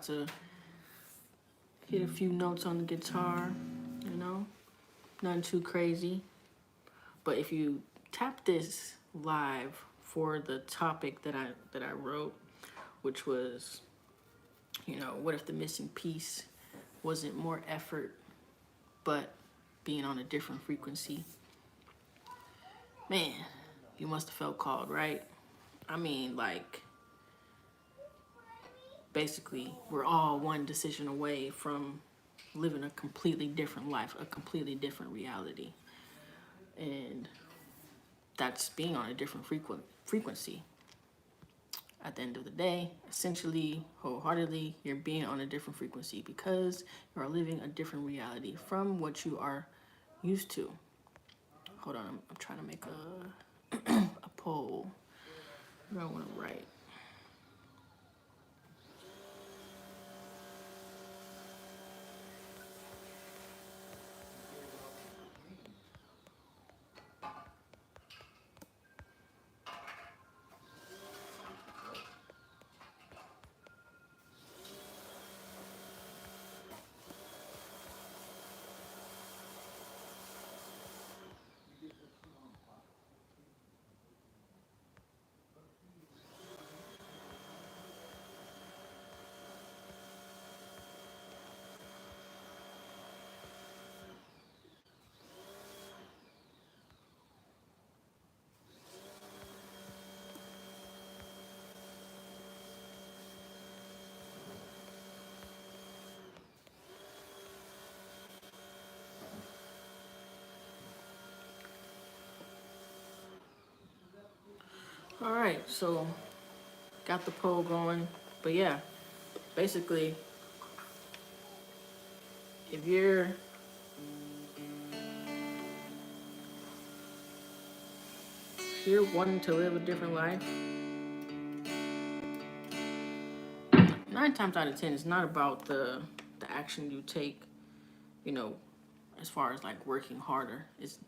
to hit a few notes on the guitar, you know, nothing too crazy. But if you tap this live for the topic that I wrote, which was, what if the missing piece wasn't more effort, but being on a different frequency? Man, you must have felt called, right? I mean, like, basically, we're all one decision away from living a completely different life, a completely different reality. And that's being on a different frequency. At the end of the day, essentially, wholeheartedly, you're being on a different frequency because you are living a different reality from what you are used to. Hold on, I'm trying to make a poll. What do I want to write? All right, so got the poll going. But yeah, basically, if you're wanting to live a different life, 9 times out of 10, it's not about the action you take, you know, as far as like working harder. It's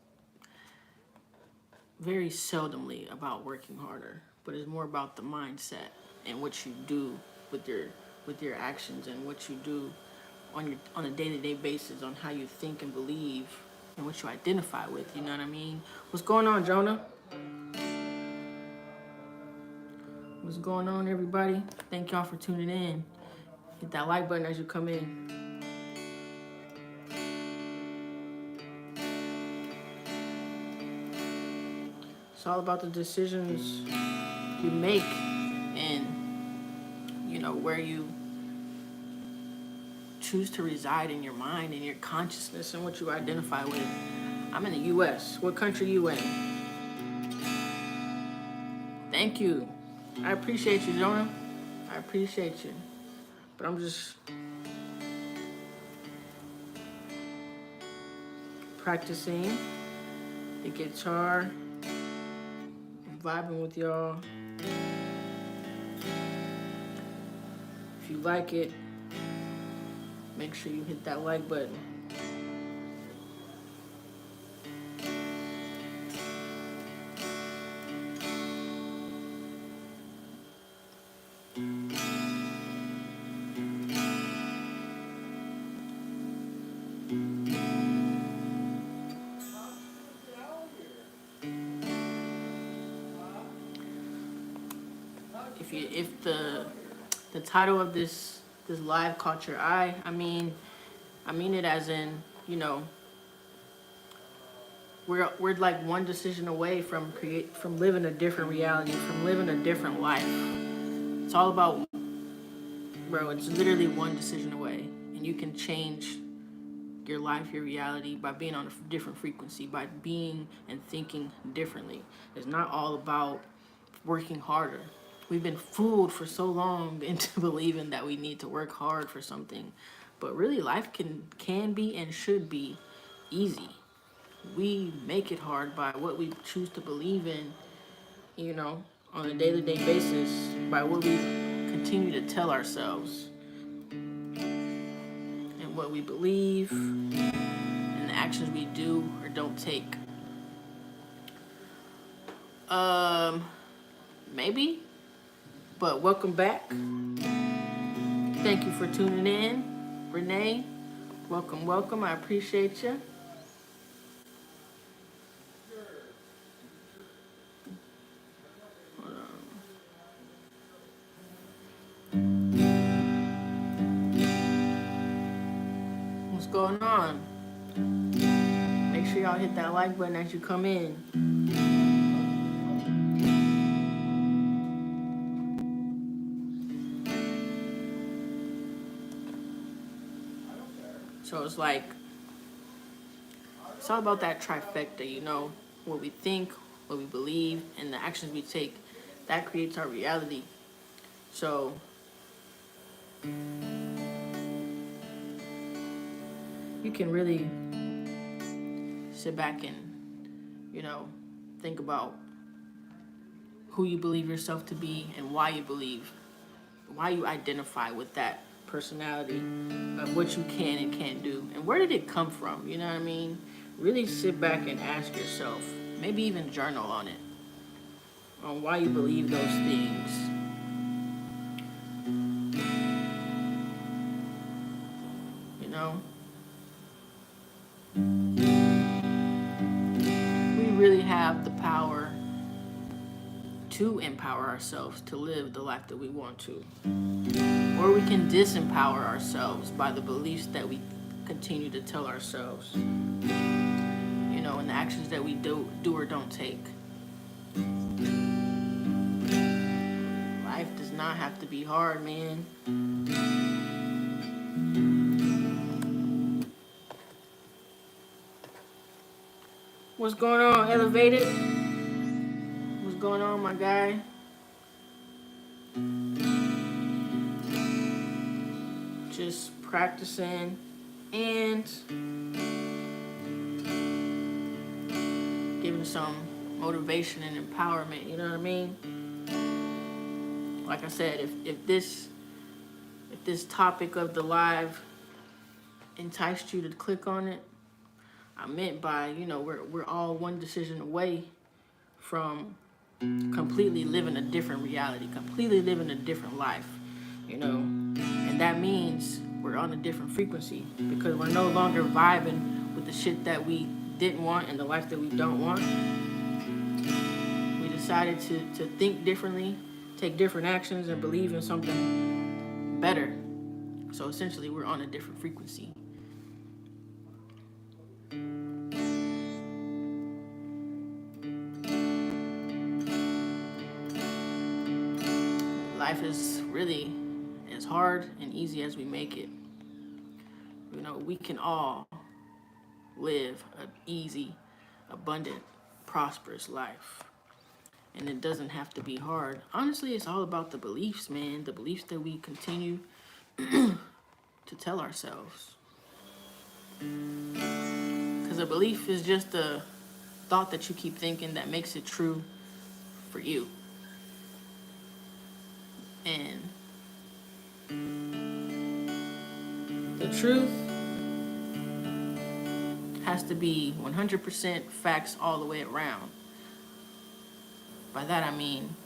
very seldomly about working harder, but it's more about the mindset and what you do with your actions and what you do on a day-to-day basis, on how you think and believe and what you identify with. You know what I mean? What's going on, Jonah? What's going on, everybody? Thank y'all for tuning in. Hit that like button as you come in. It's all about the decisions you make and, where you choose to reside in your mind and your consciousness and what you identify with. I'm in the U.S. What country you in? Thank you. I appreciate you, Jonah. I appreciate you. But I'm just practicing the guitar, vibing with y'all. If you like it, make sure you hit that like button. If the title of this live caught your eye, I mean it as in, we're like one decision away from living a different reality, from living a different life. It's all about, bro, it's literally one decision away, and you can change your life, your reality, by being on a different frequency, by being and thinking differently. It's not all about working harder. We've been fooled for so long into believing that we need to work hard for something, but really life can be and should be easy. We make it hard by what we choose to believe in, on a day-to-day basis, by what we continue to tell ourselves and what we believe and the actions we do or don't take. Maybe, but welcome back. Thank you for tuning in. Renee, welcome, welcome. I appreciate you. Hold on. What's going on? Make sure y'all hit that like button as you come in. So it's like, it's all about that trifecta, you know, what we think, what we believe, and the actions we take. That creates our reality. So you can really sit back and, you know, think about who you believe yourself to be and why you identify with that personality of what you can and can't do. And where did it come from? You know what I mean? Really sit back and ask yourself, maybe even journal on it, on why you believe those things. You know? We really have the power to empower ourselves to live the life that we want to. Or we can disempower ourselves by the beliefs that we continue to tell ourselves. You know, and the actions that we do or don't take. Life does not have to be hard, man. What's going on, Elevated? What's going on, my guy? Just practicing and giving some motivation and empowerment, you know what I mean? Like I said, if this topic of the live enticed you to click on it, I meant by, you know, we're all one decision away from completely living a different reality, completely living a different life, you know, and that means we're on a different frequency because we're no longer vibing with the shit that we didn't want and the life that we don't want. We decided to think differently, take different actions, and believe in something better. So essentially, we're on a different frequency. Life is really as hard and easy as we make it. You know, we can all live an easy, abundant, prosperous life. And it doesn't have to be hard. Honestly, it's all about the beliefs, man. The beliefs that we continue to tell ourselves. Because a belief is just a thought that you keep thinking that makes it true for you. And the truth has to be 100% facts all the way around. By that I mean,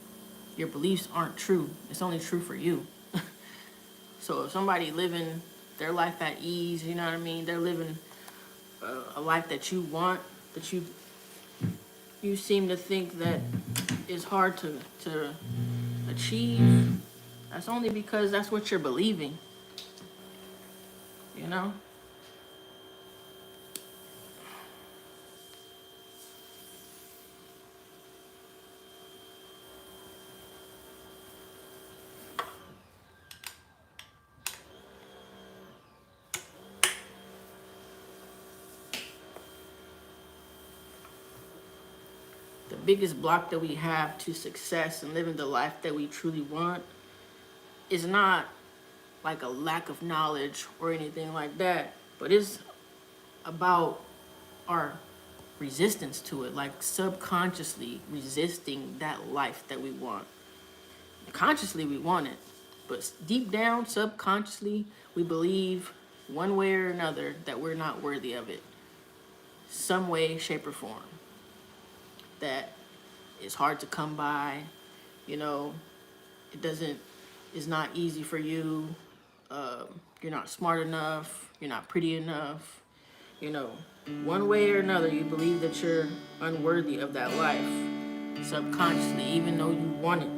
your beliefs aren't true. It's only true for you. So if somebody living their life at ease, you know what I mean? They're living a life that you want, that you seem to think that is hard to achieve. That's only because that's what you're believing. You know? The biggest block that we have to success and living the life that we truly want is not like a lack of knowledge or anything like that, but it's about our resistance to it, like subconsciously resisting that life that we want. Consciously we want it, but deep down, subconsciously, we believe one way or another that we're not worthy of it. Some way, shape, or form. That it's hard to come by, you know, it's not easy for you. you're not smart enough, you're not pretty enough, you know, one way or another, you believe that you're unworthy of that life subconsciously, even though you want it.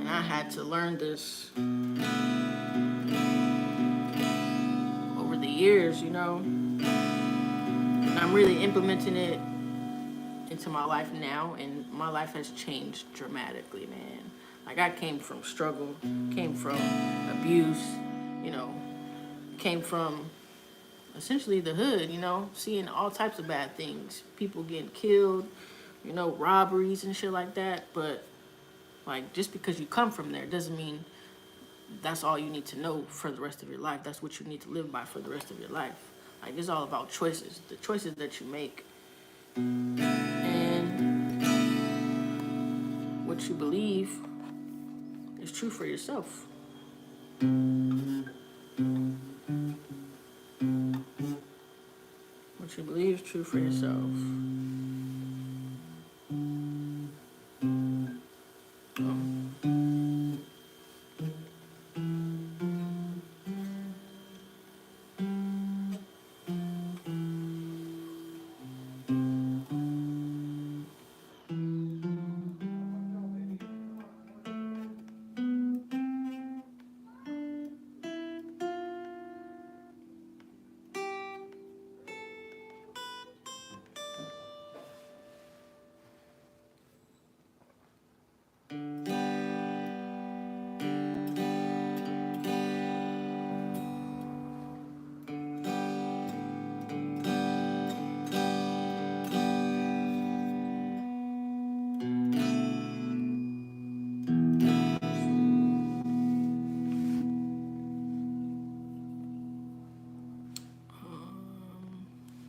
And I had to learn this over the years, you know, and I'm really implementing it into my life now, and my life has changed dramatically, man. Like, I came from struggle, came from abuse, you know, came from essentially the hood, you know, seeing all types of bad things, people getting killed, you know, robberies and shit like that. But like, just because you come from there doesn't mean that's all you need to know for the rest of your life. That's what you need to live by for the rest of your life. Like, it's all about choices, the choices that you make, and what you believe is true for yourself. What you believe is true for yourself.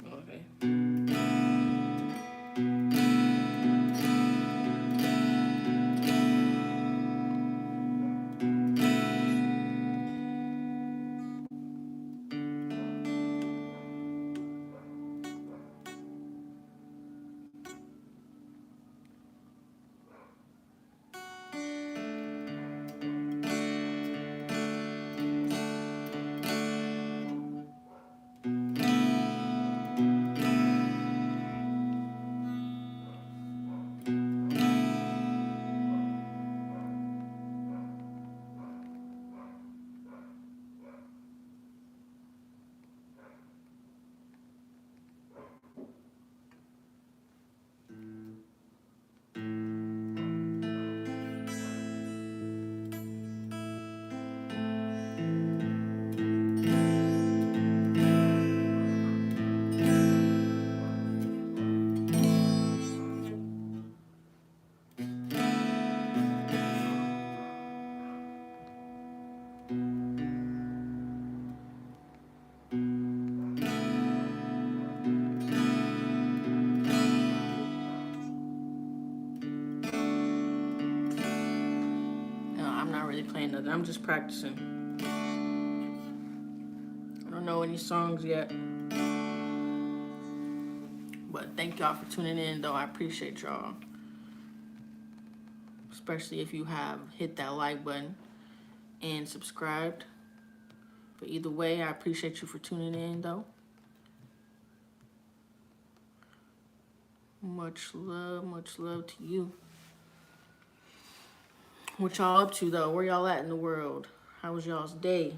Okay. No, I'm not really playing nothing. I'm just practicing. I don't know any songs yet. But thank y'all for tuning in, though. I appreciate y'all. Especially if you have hit that like button and subscribed. But either way, I appreciate you for tuning in, though. Much love to you. What y'all up to, though? Where y'all at in the world? How was y'all's day?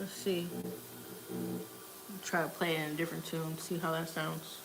Let's see. Try to play it in a different tune, see how that sounds.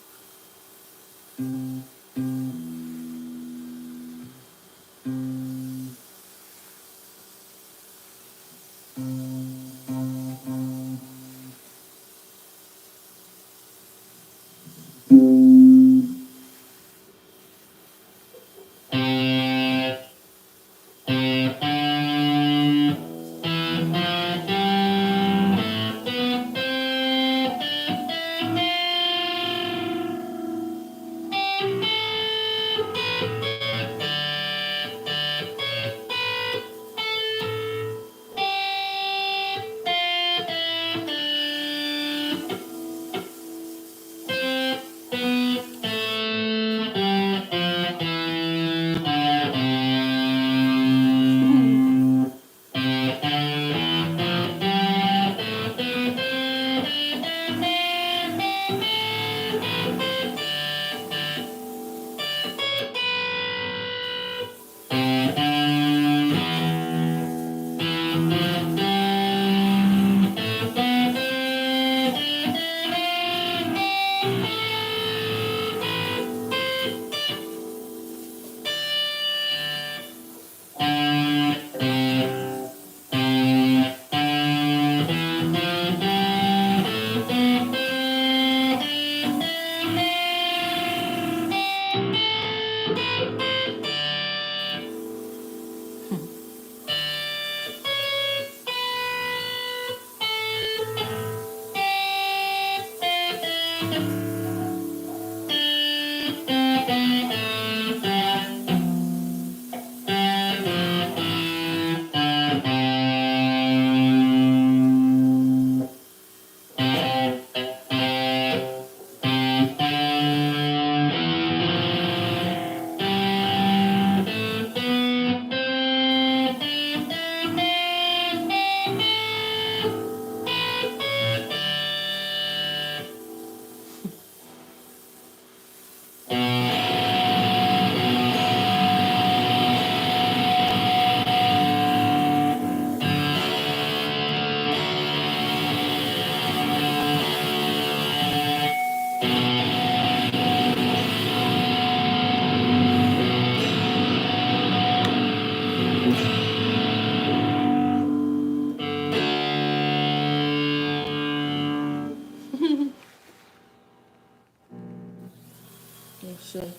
Let's see.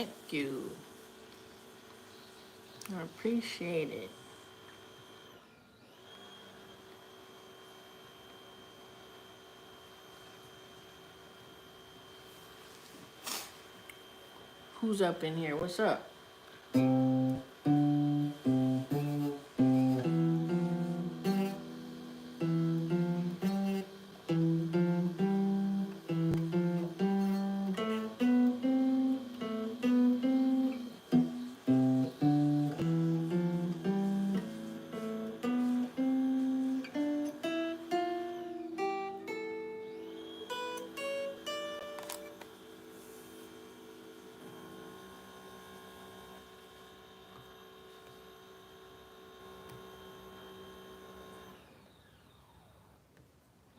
Thank you. I appreciate it. Who's up in here? What's up?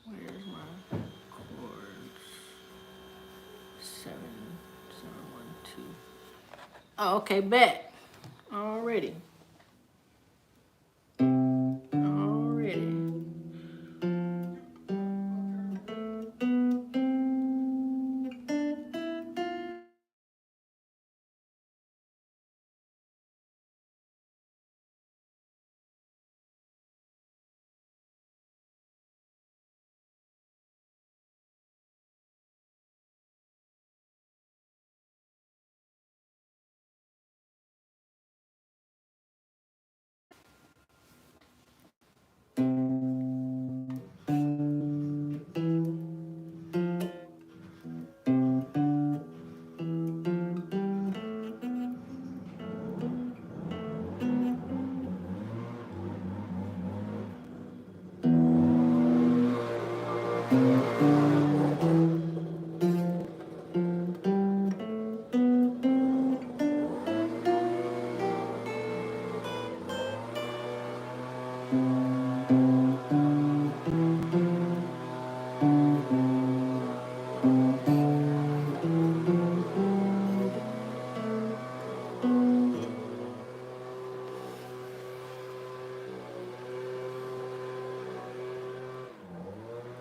Where's my chords? 7, 0, 1, 2. Oh, okay, bet. Already. Already.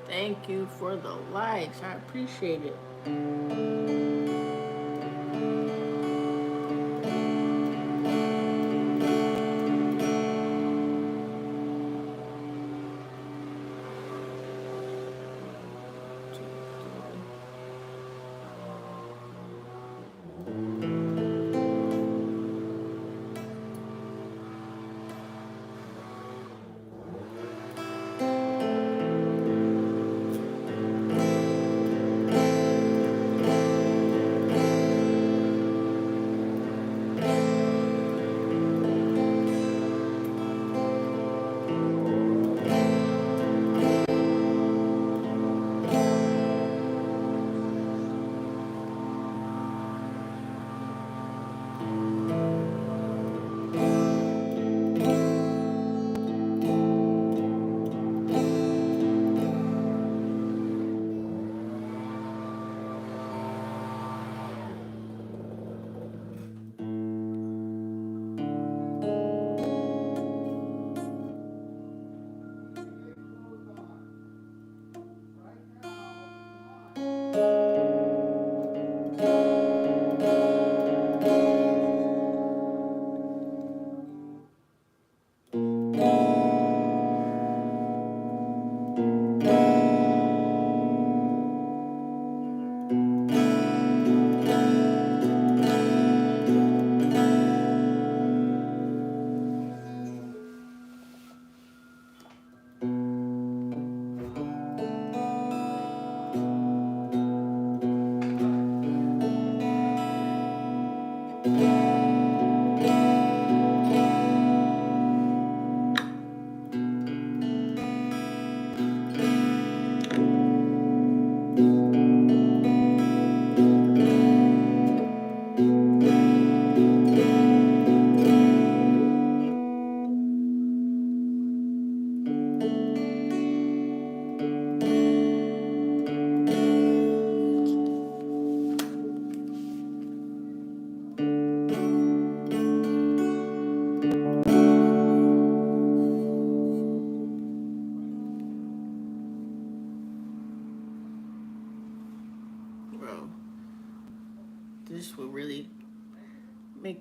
Thank you for the likes. I appreciate it.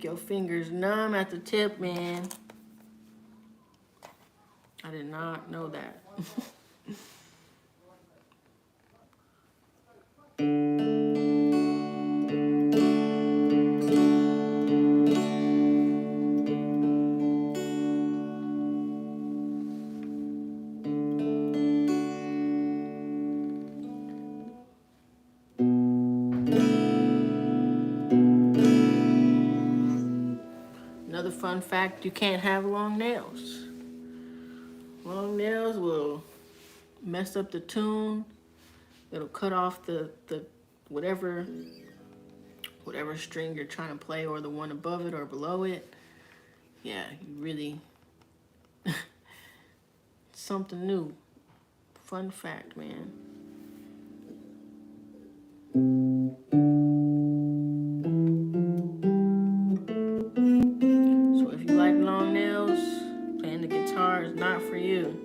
make your fingers numb at the tip, man. I did not know that. Another fun fact, you can't have long nails. Long nails will mess up the tune. It'll cut off the whatever string you're trying to play, or the one above it or below it. Yeah, you really something new. Fun fact, man. So if you like long nails, playing the guitar is not for you.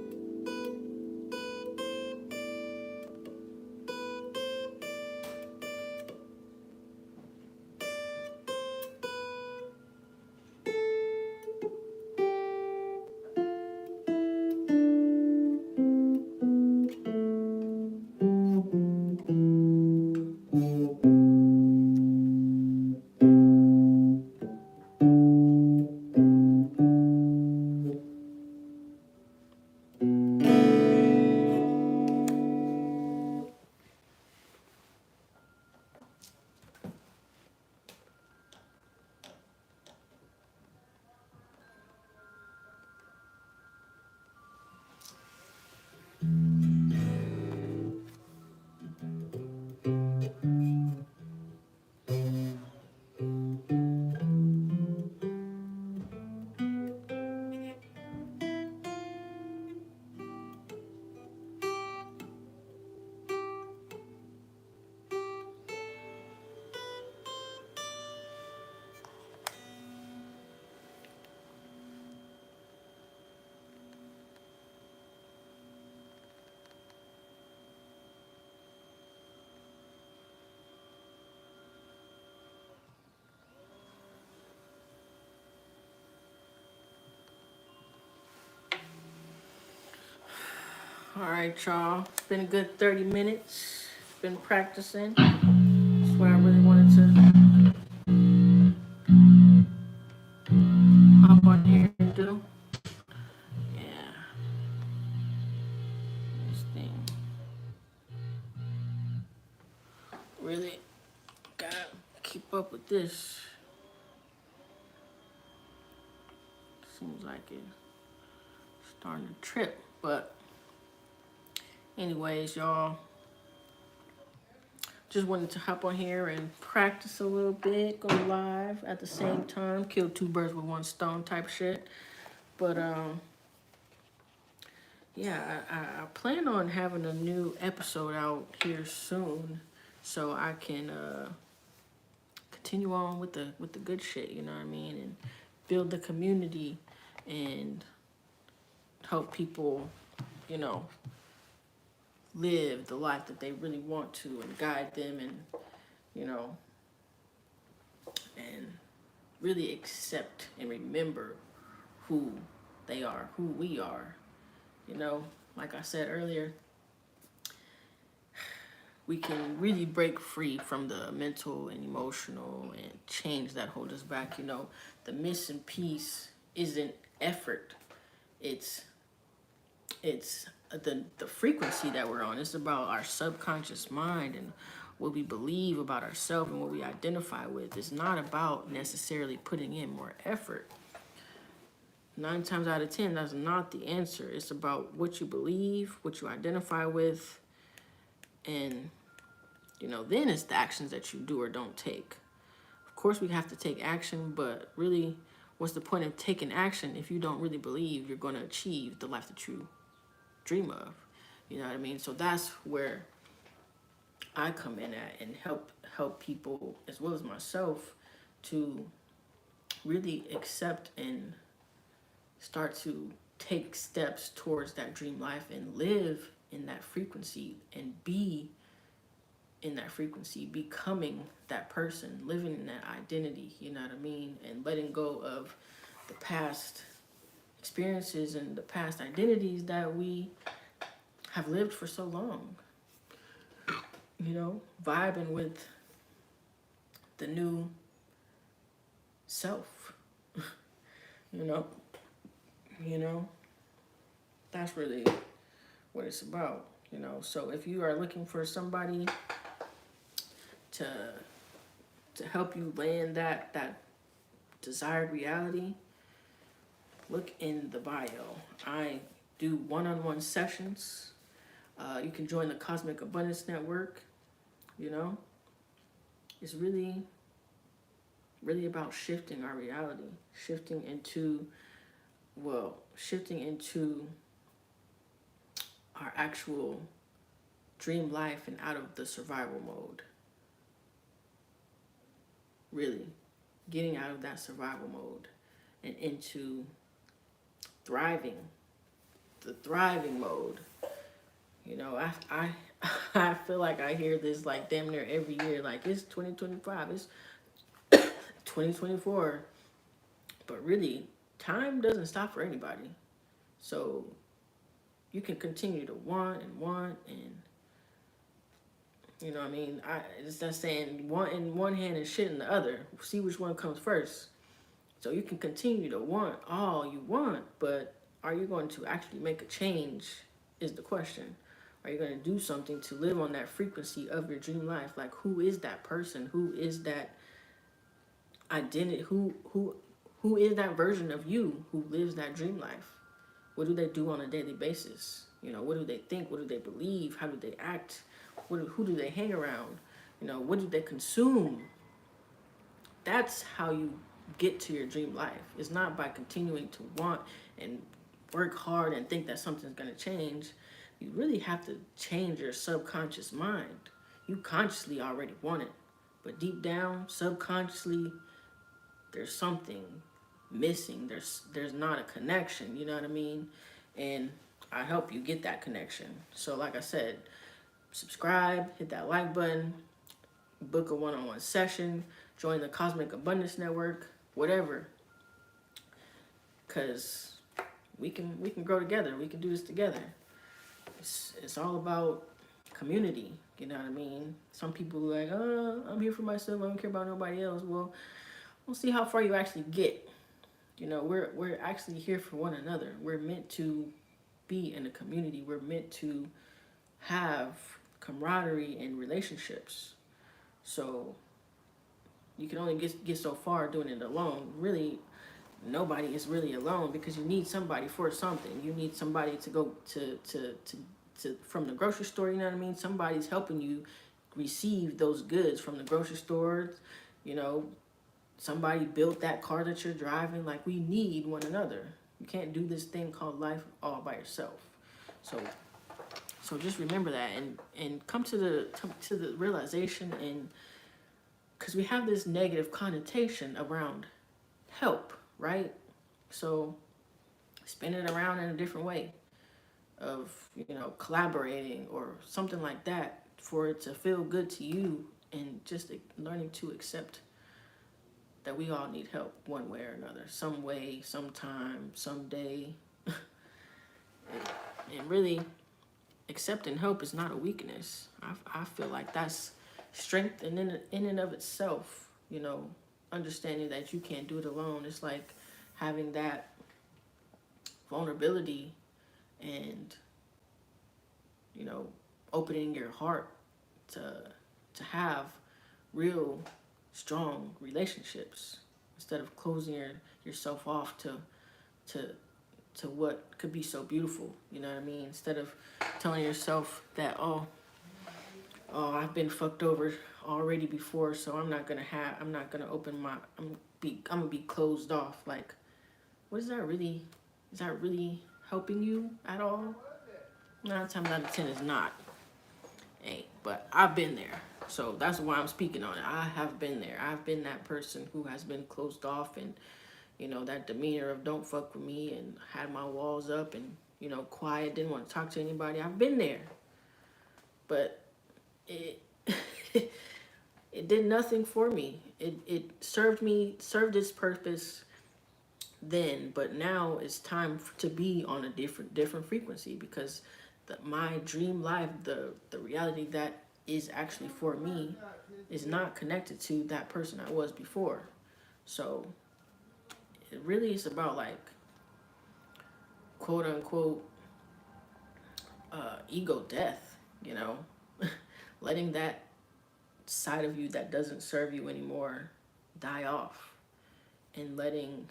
All right, y'all. It's been a good 30 minutes. Been practicing. That's what I really wanted to hop on here and do. Yeah. This thing. Really gotta keep up with this. Seems like it's starting to trip, but anyways, y'all, just wanted to hop on here and practice a little bit, go live at the same time, kill two birds with one stone type shit. But yeah, I plan on having a new episode out here soon, so I can continue on with the good shit, you know what I mean, and build the community and help people, you know, live the life that they really want to, and guide them, and you know, and really accept and remember who they are, who we are. You know, like I said earlier, we can really break free from the mental and emotional and change that hold us back. You know, the missing piece isn't effort. It's the frequency that we're on. It's about our subconscious mind and what we believe about ourselves and what we identify with. It's not about necessarily putting in more effort. 9 times out of 10, that's not the answer. It's about what you believe, what you identify with, and, you know, then it's the actions that you do or don't take. Of course, we have to take action, but really, what's the point of taking action if you don't really believe you're going to achieve the life that you dream of? You know what I mean? So that's where I come in at and help people, as well as myself, to really accept and start to take steps towards that dream life and live in that frequency and be in that frequency, becoming that person, living in that identity, you know what I mean? And letting go of the past experiences and the past identities that we have lived for so long. You know, vibing with the new self. you know, you know, that's really what it's about. You know, so if you are looking for somebody to help you land that desired reality, look in the bio. I do one-on-one sessions. You can join the Cosmic Abundance Network. You know, it's really about shifting our reality, shifting into our actual dream life and out of the survival mode. Really getting out of that survival mode and into thriving, the thriving mode. You know, I feel like I hear this like damn near every year, like it's 2025, it's 2024. But really, time doesn't stop for anybody. So you can continue to want and you know what I mean? It's not saying want in one hand and shit in the other. See which one comes first. So you can continue to want all you want, but are you going to actually make a change is the question. Are you going to do something to live on that frequency of your dream life? Like, who is that person? Who is that identity? Who is that version of you who lives that dream life? What do they do on a daily basis? You know, what do they think? What do they believe? How do they act? Who do they hang around? You know, what do they consume? That's how you get to your dream life. It's not by continuing to want and work hard and think that something's going to change. You really have to change your subconscious mind. You consciously already want it, but deep down, subconsciously, there's something missing. There's not a connection, you know what I mean? And I help you get that connection. So like I said, subscribe, hit that like button, book a one-on-one session, join the Cosmic Abundance Network, whatever. Cause we can grow together. We can do this together. It's all about community. You know what I mean? Some people are like, oh, I'm here for myself. I don't care about nobody else. Well, we'll see how far you actually get. You know, we're actually here for one another. We're meant to be in a community. We're meant to have camaraderie and relationships. So you can only get so far doing it alone. Really, nobody is really alone because you need somebody for something. You need somebody to go to from the grocery store, you know what I mean? Somebody's helping you receive those goods from the grocery store. You know, somebody built that car that you're driving. Like, we need one another. You can't do this thing called life all by yourself. So just remember that and come to the realization, and because we have this negative connotation around help, right? So spin it around in a different way of, you know, collaborating or something like that for it to feel good to you, and just learning to accept that we all need help one way or another, some way, sometime, someday. And really, accepting help is not a weakness. I feel like that's strength in and of itself. You know, understanding that you can't do it alone. It's like having that vulnerability and, you know, opening your heart to have real strong relationships instead of closing yourself off to what could be so beautiful. You know what I mean? Instead of telling yourself that, oh, I've been fucked over already before, so I'm not gonna open my, I'm gonna be closed off. Like, what is that really? Is that really helping you at all? 9 times out of 10 is not. Hey, but I've been there, so that's why I'm speaking on it. I have been there. I've been that person who has been closed off, and, you know, that demeanor of don't fuck with me, and had my walls up, and, you know, quiet, didn't want to talk to anybody. I've been there, but it It did nothing for me. It served its purpose then, but now it's time to be on a different frequency, because my dream life, the reality that is actually for me, is not connected to that person I was before. So it really is about, like, quote unquote, ego death, you know, letting that side of you that doesn't serve you anymore die off, and letting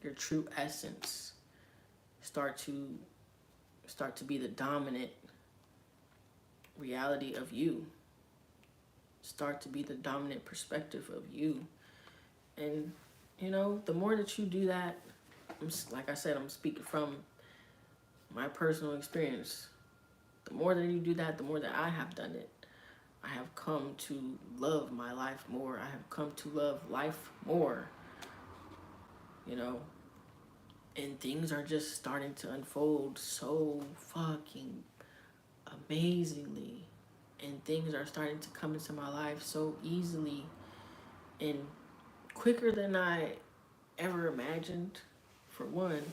your true essence start to be the dominant reality of you, start to be the dominant perspective of you. And the more that you do that, like I said, I'm speaking from my personal experience. The more that you do that, the more that I have done it, I have come to love my life more. I have come to love life more, and things are just starting to unfold so fucking amazingly, and things are starting to come into my life so easily and quicker than I ever imagined, for one,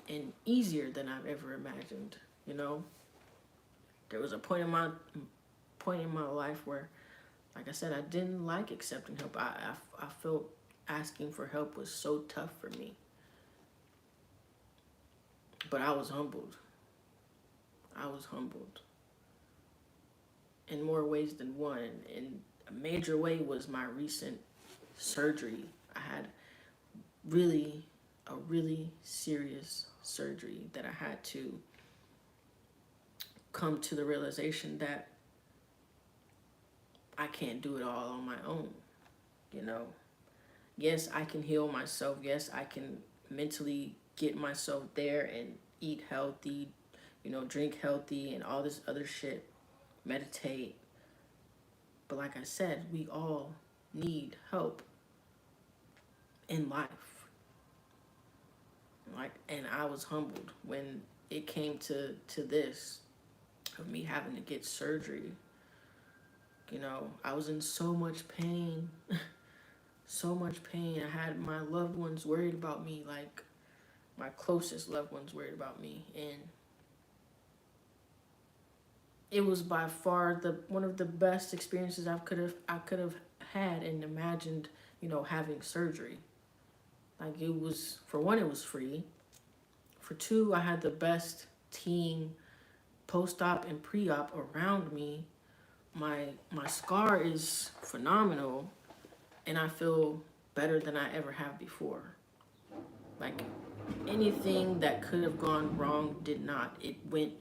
and easier than I've ever imagined. There was a point in my life where, like I said, I didn't like accepting help. I felt asking for help was so tough for me. But I was humbled. I was humbled in more ways than one. And a major way was my recent surgery. I had a really serious surgery that I had to come to the realization that I can't do it all on my own. Yes, I can heal myself. Yes, I can mentally get myself there and eat healthy, drink healthy and all this other shit, meditate. But like I said, we all need help in life. And I was humbled when it came to this, of me having to get surgery. I was in so much pain. So much pain. I had my loved ones worried about me, like my closest loved ones worried about me, and it was by far one of the best experiences I could have had and imagined, having surgery. Like, it was, for one, it was free. For two, I had the best team, post-op and pre-op, around me. My scar is phenomenal, and I feel better than I ever have before. Like, anything that could have gone wrong did not. It went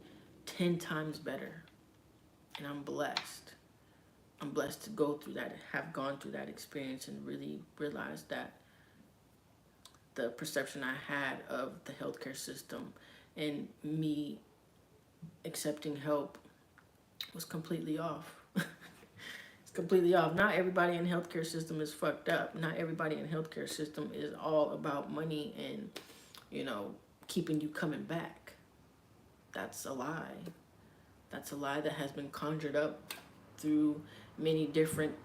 10 times better. And I'm blessed. I'm blessed to go through that, have gone through that experience, and really realize that the perception I had of the healthcare system and me accepting help was completely off. It's completely off. Not everybody in the healthcare system is fucked up. Not everybody in the healthcare system is all about money and, keeping you coming back. That's a lie. That's a lie that has been conjured up through many different,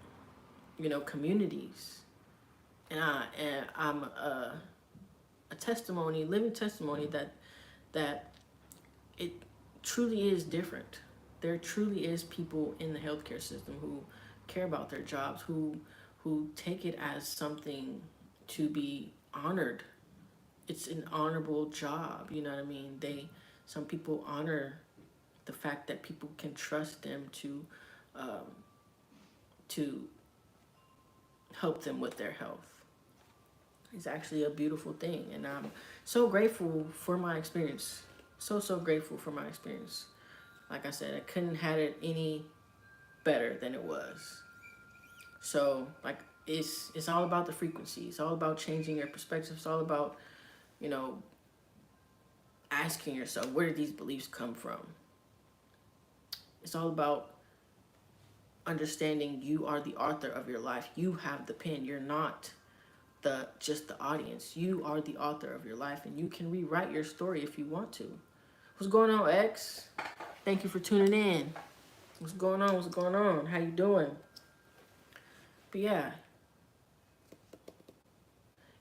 communities. And I'm a testimony, living testimony that it truly is different. There truly is people in the healthcare system who care about their jobs, who take it as something to be honored. It's an honorable job, you know what I mean? Some people honor the fact that people can trust them to help them with their health. It's actually a beautiful thing, and I'm so grateful for my experience. So grateful for my experience. Like I said, I couldn't have it any better than it was. So, like, it's all about the frequency. It's all about changing your perspective. It's all about, asking yourself, where did these beliefs come from? It's all about understanding you are the author of your life. You have the pen. You're not just the audience. You are the author of your life, and you can rewrite your story if you want to. What's going on, X? Thank you for tuning in. What's going on? What's going on? How you doing? But yeah,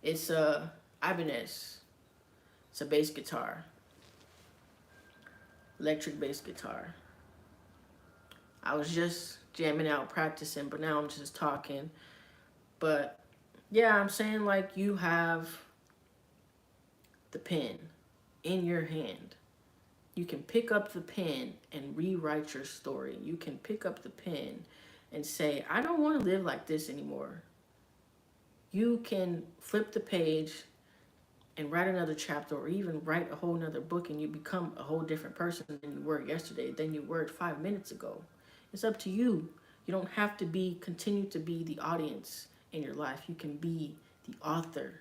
it's a Ibanez. It's a bass guitar, electric bass guitar. I was just jamming out, practicing, but now I'm just talking. But yeah, I'm saying like you have the pen in your hand. You can pick up the pen and rewrite your story. You can pick up the pen and say, I don't want to live like this anymore. You can flip the page and write another chapter, or even write a whole nother book, and you become a whole different person than you were yesterday, than you were 5 minutes ago. It's up to you. You don't have to continue to be the audience in your life. You can be the author.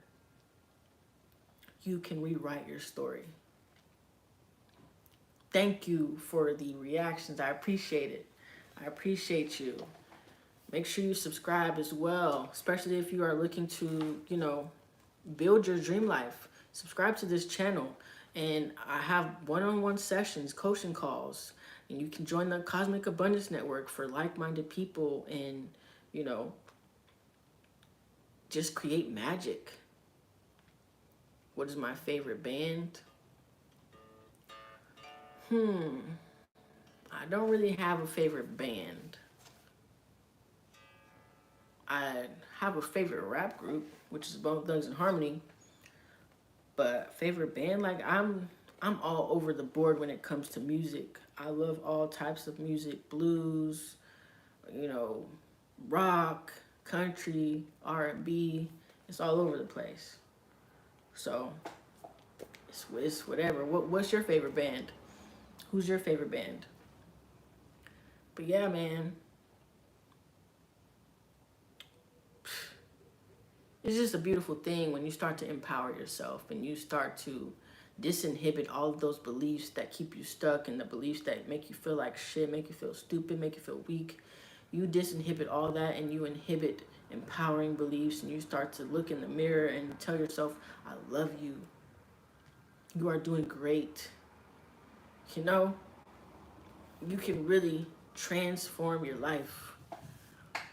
You can rewrite your story. Thank you for the reactions. I appreciate it. I appreciate you. Make sure you subscribe as well, especially if you are looking to, build your dream life. Subscribe to this channel. And I have one-on-one sessions, coaching calls. And you can join the Cosmic Abundance Network for like-minded people and, just create magic. What is my favorite band? I don't really have a favorite band. I have a favorite rap group, which is Bone Thugs and Harmony. But favorite band, like I'm all over the board when it comes to music. I love all types of music, blues, rock, country, R&B. It's all over the place. So it's whatever. What's your favorite band? Who's your favorite band? But yeah, man. It's just a beautiful thing when you start to empower yourself and you start to disinhibit all of those beliefs that keep you stuck, and the beliefs that make you feel like shit, make you feel stupid, make you feel weak. You disinhibit all that and you inhibit empowering beliefs, and you start to look in the mirror and tell yourself, I love you. You are doing great. You can really transform your life.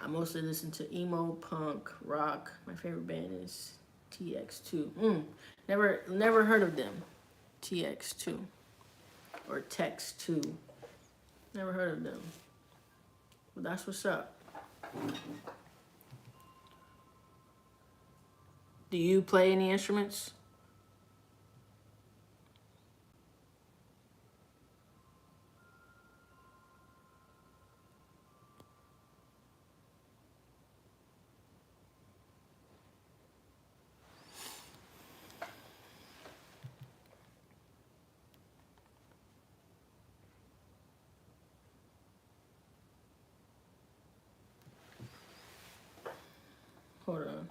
I mostly listen to emo, punk, rock. My favorite band is TX2. Never heard of them. TX2 or Tex2. Never heard of them. But that's what's up. Do you play any instruments? Hold on.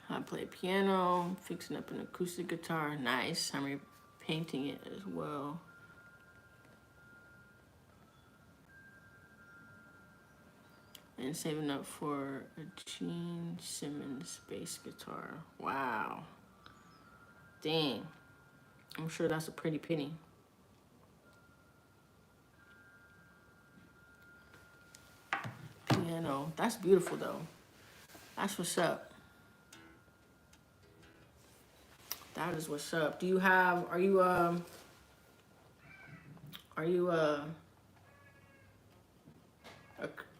I play piano, fixing up an acoustic guitar. Nice. I'm repainting it as well. And saving up for a Gene Simmons bass guitar. Wow. Dang. I'm sure that's a pretty penny. Piano. That's beautiful though. That's what's up. That is what's up. Are you a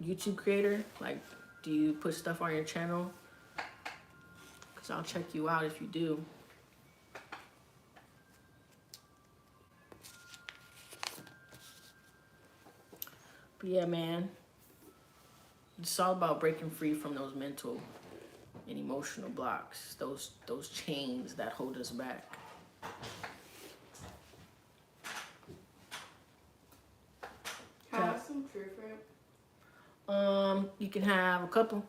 YouTube creator? Like, do you put stuff on your channel? Because I'll check you out if you do. But yeah, man. It's all about breaking free from those mental and emotional blocks, those chains that hold us back. Have some fruit. You can have a couple.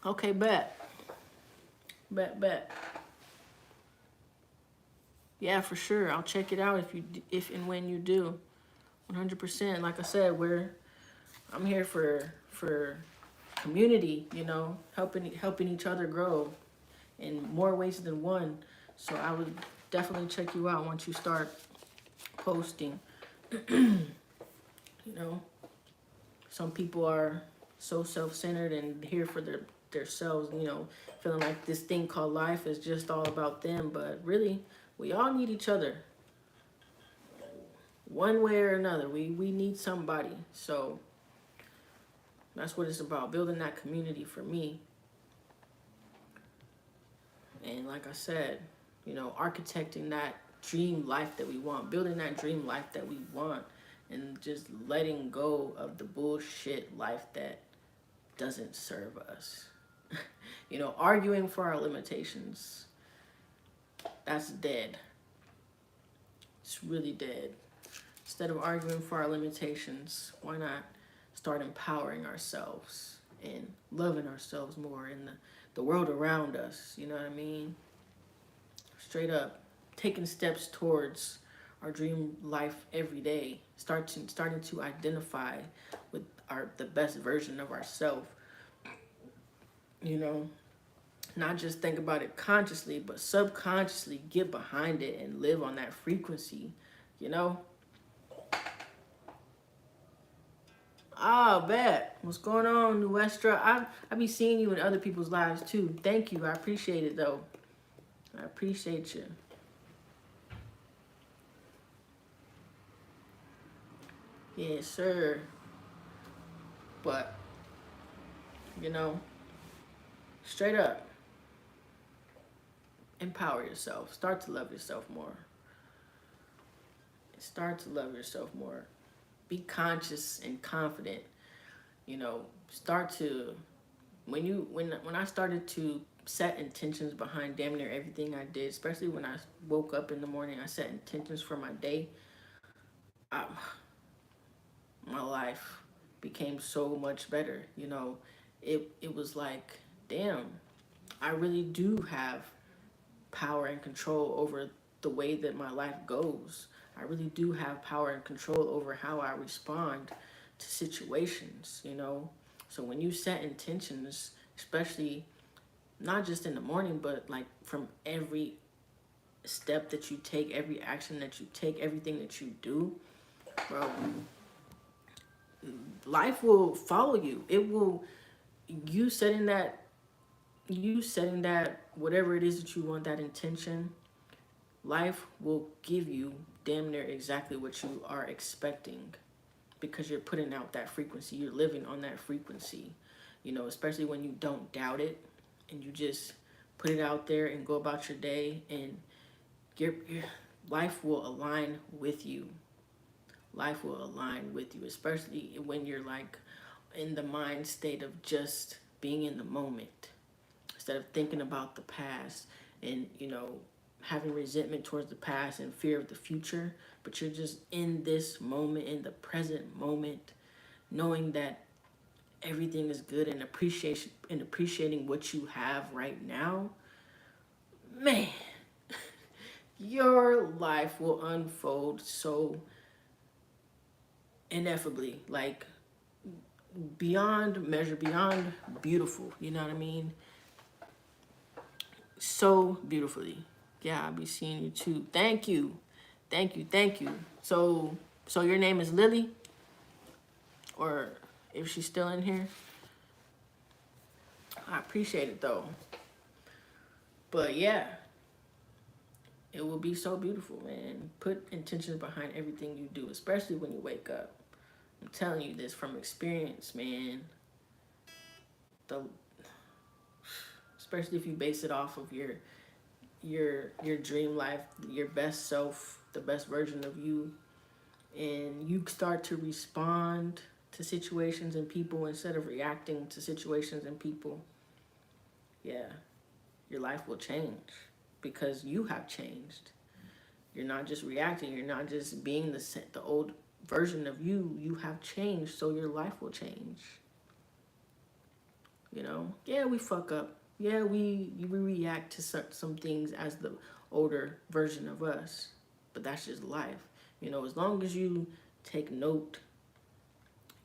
Okay, bet. Yeah, for sure. I'll check it out if and when you do. 100%. Like I said, I'm here for community, helping each other grow in more ways than one. So I would definitely check you out once you start posting. You know, some people are so self-centered and here for their selves, feeling like this thing called life is just all about them. But really, we all need each other. One way or another, we need somebody. So that's what it's about, building that community for me. And like I said, architecting that dream life that we want, building that dream life that we want, and just letting go of the bullshit life that doesn't serve us. Arguing for our limitations, that's dead. It's really dead. Instead of arguing for our limitations, why not start empowering ourselves and loving ourselves more in the world around us? You know what I mean? Straight up, taking steps towards our dream life every day, starting to identify with the best version of ourselves. Not just think about it consciously, but subconsciously get behind it and live on that frequency. Ah, bet. What's going on, Nuestra? I be seeing you in other people's lives too. Thank you. I appreciate it though. I appreciate you. Yes, sir. But, straight up, empower yourself. Start to love yourself more. Start to love yourself more. Be conscious and confident. Start to, when I started to set intentions behind damn near everything I did, especially when I woke up in the morning, I set intentions for my day. My life became so much better. It was like, damn, I really do have power and control over the way that my life goes. I really do have power and control over how I respond to situations. So when you set intentions, especially not just in the morning, but like from every step that you take, every action that you take, everything that you do, bro, life will follow you. It will, you setting that whatever it is that you want, that intention, life will give you damn near exactly what you are expecting, because you're putting out that frequency. You're living on that frequency, especially when you don't doubt it and you just put it out there and go about your day, and your life will align with you. Life will align with you, especially when you're like in the mind state of just being in the moment, instead of thinking about the past and having resentment towards the past and fear of the future. But you're just in this moment, in the present moment, knowing that everything is good, and appreciating what you have right now. Man, your life will unfold so ineffably, like beyond measure, beyond beautiful. You know what I mean? So beautifully. Yeah, I'll be seeing you too. Thank you. So your name is Lily? Or if she's still in here? I appreciate it though. But yeah, it will be so beautiful, man. Put intentions behind everything you do, especially when you wake up. I'm telling you this from experience, man. Especially if you base it off of your dream life, your best self, the best version of you, and you start to respond to situations and people instead of reacting to situations and people. Yeah, your life will change because you have changed. You're not just reacting. You're not just being the old version of you. You have changed, so your life will change. Yeah, we fuck up. Yeah, we react to some things as the older version of us. But that's just life. You know, as long as you take note,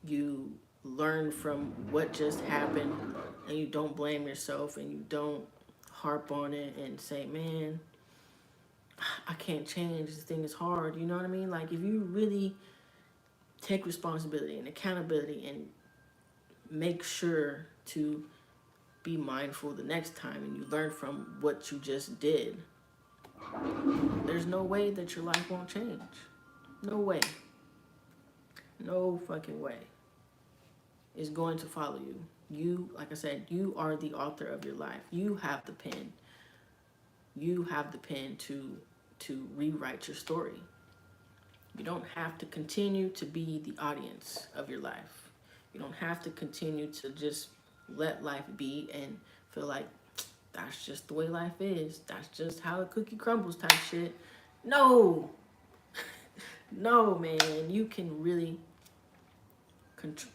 you learn from what just happened, and you don't blame yourself, and you don't harp on it and say, man, I can't change, this thing is hard. You know what I mean? Like, if you really take responsibility and accountability and make sure to be mindful the next time, and you learn from what you just did, there's no way that your life won't change. No way. No fucking way. It's going to follow you. You, like I said, you are the author of your life. You have the pen. You have the pen to rewrite your story. You don't have to continue to be the audience of your life. You don't have to continue to just let life be and feel like that's just the way life is. That's just how the cookie crumbles type shit. No. No, man. You can really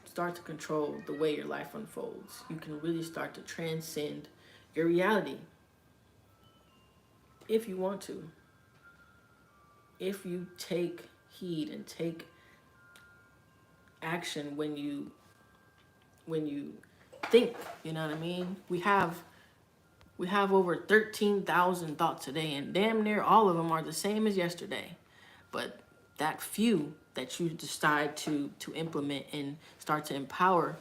start to control the way your life unfolds. You can really start to transcend your reality if you want to. If you take heed and take action when you think, you know what I mean? We have over 13,000 thoughts a day, and damn near all of them are the same as yesterday. But that few that you decide to implement and start to empower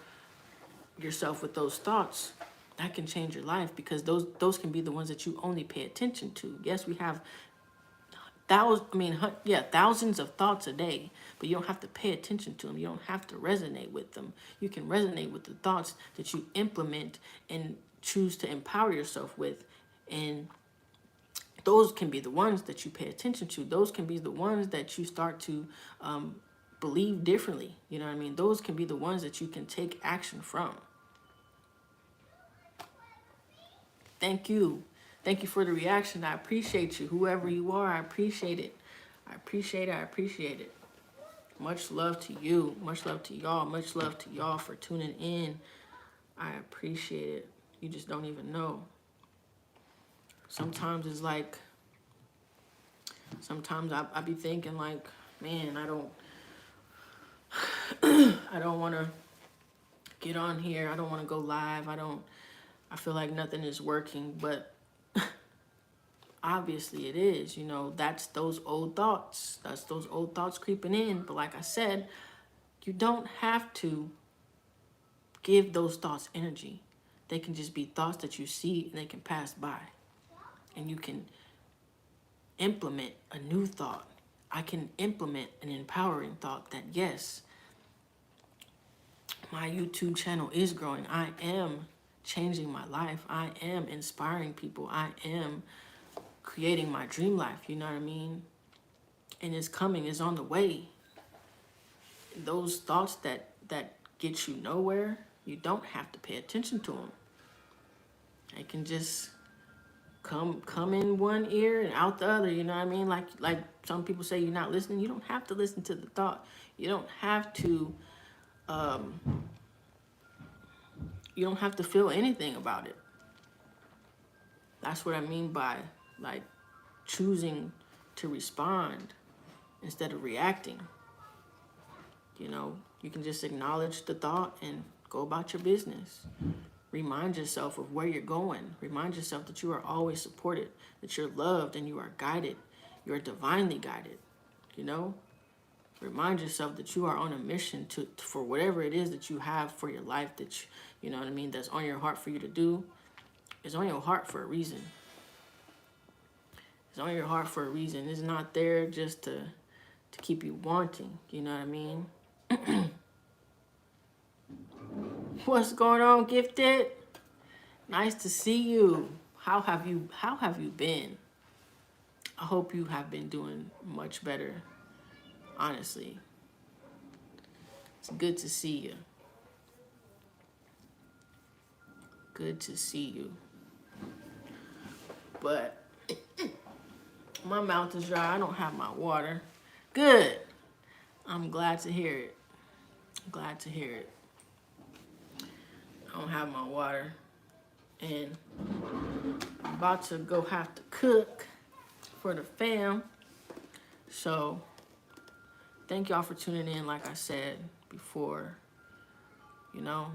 yourself with those thoughts, that can change your life, because those can be the ones that you only pay attention to. Yes, we have thousands of thoughts a day, but you don't have to pay attention to them. You don't have to resonate with them. You can resonate with the thoughts that you implement and choose to empower yourself with, and those can be the ones that you pay attention to. Those can be the ones that you start to believe differently. You know what I mean? Those can be the ones that you can take action from. Thank you. Thank you for the reaction. I appreciate you. Whoever you are, I appreciate it. I appreciate it. Much love to you. Much love to y'all. Much love to y'all for tuning in. I appreciate it. You just don't even know. Sometimes it's like, I be thinking like, man, I don't want to get on here. I don't want to go live. I feel like nothing is working, but obviously it is. You know, that's those old thoughts. That's those old thoughts creeping in. But like I said, you don't have to give those thoughts energy. They can just be thoughts that you see, and they can pass by. And you can implement a new thought. I can implement an empowering thought that, yes, my YouTube channel is growing. I am changing my life. I am inspiring people. I am creating my dream life. You know what I mean? And it's coming. It's on the way. Those thoughts that get you nowhere, you don't have to pay attention to them. They can just come in one ear and out the other. You know what I mean? Like some people say, you're not listening. You don't have to listen to the thought. You don't have to feel anything about it. That's what I mean by like choosing to respond instead of reacting. You know, you can just acknowledge the thought and go about your business. Remind yourself of where you're going. Remind yourself that you are always supported, that you're loved and you are guided. You are divinely guided, you know? Remind yourself that you are on a mission for whatever it is that you have for your life, that you know what I mean, that's on your heart for you to do. It's on your heart for a reason. It's on your heart for a reason. It's not there just to keep you wanting, you know what I mean? What's going on, Gifted? Nice to see you. How have you been? I hope you have been doing much better, honestly. It's good to see you. Good to see you. But my mouth is dry. I don't have my water. Good. I'm glad to hear it. Glad to hear it. I don't have my water. And I'm about to go have to cook. for the fam. So thank y'all for tuning in. Like I said before, you know,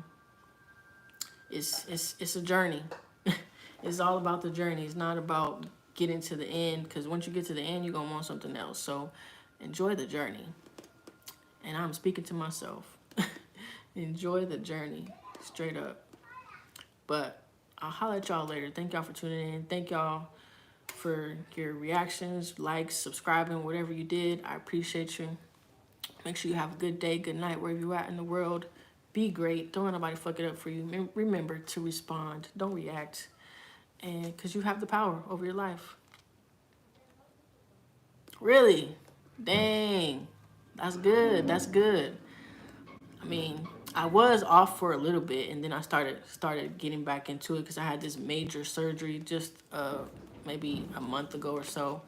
it's a journey. It's all about the journey. It's not about getting to the end, because once you get to the end, you're gonna want something else. So enjoy the journey. And I'm speaking to myself. Enjoy the journey, straight up. But I'll holler at y'all later. Thank y'all for tuning in. Thank y'all for your reactions, likes, subscribing, whatever you did. I appreciate you. Make sure you have a good day, good night, wherever you're at in the world. Be great. Don't let nobody fuck it up for you. Remember to respond. Don't react. And because you have the power over your life. Really? Dang. That's good. That's good. I mean, I was off for a little bit, and then I started getting back into it because I had this major surgery just maybe a month ago or so.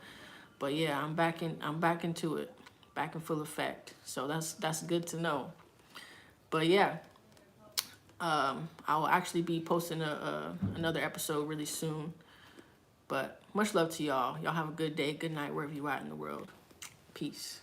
But yeah, I'm back into it, back in full effect. So that's good to know. But yeah, I will actually be posting another episode really soon. But much love to y'all. Y'all have a good day, good night, wherever you at in the world. Peace.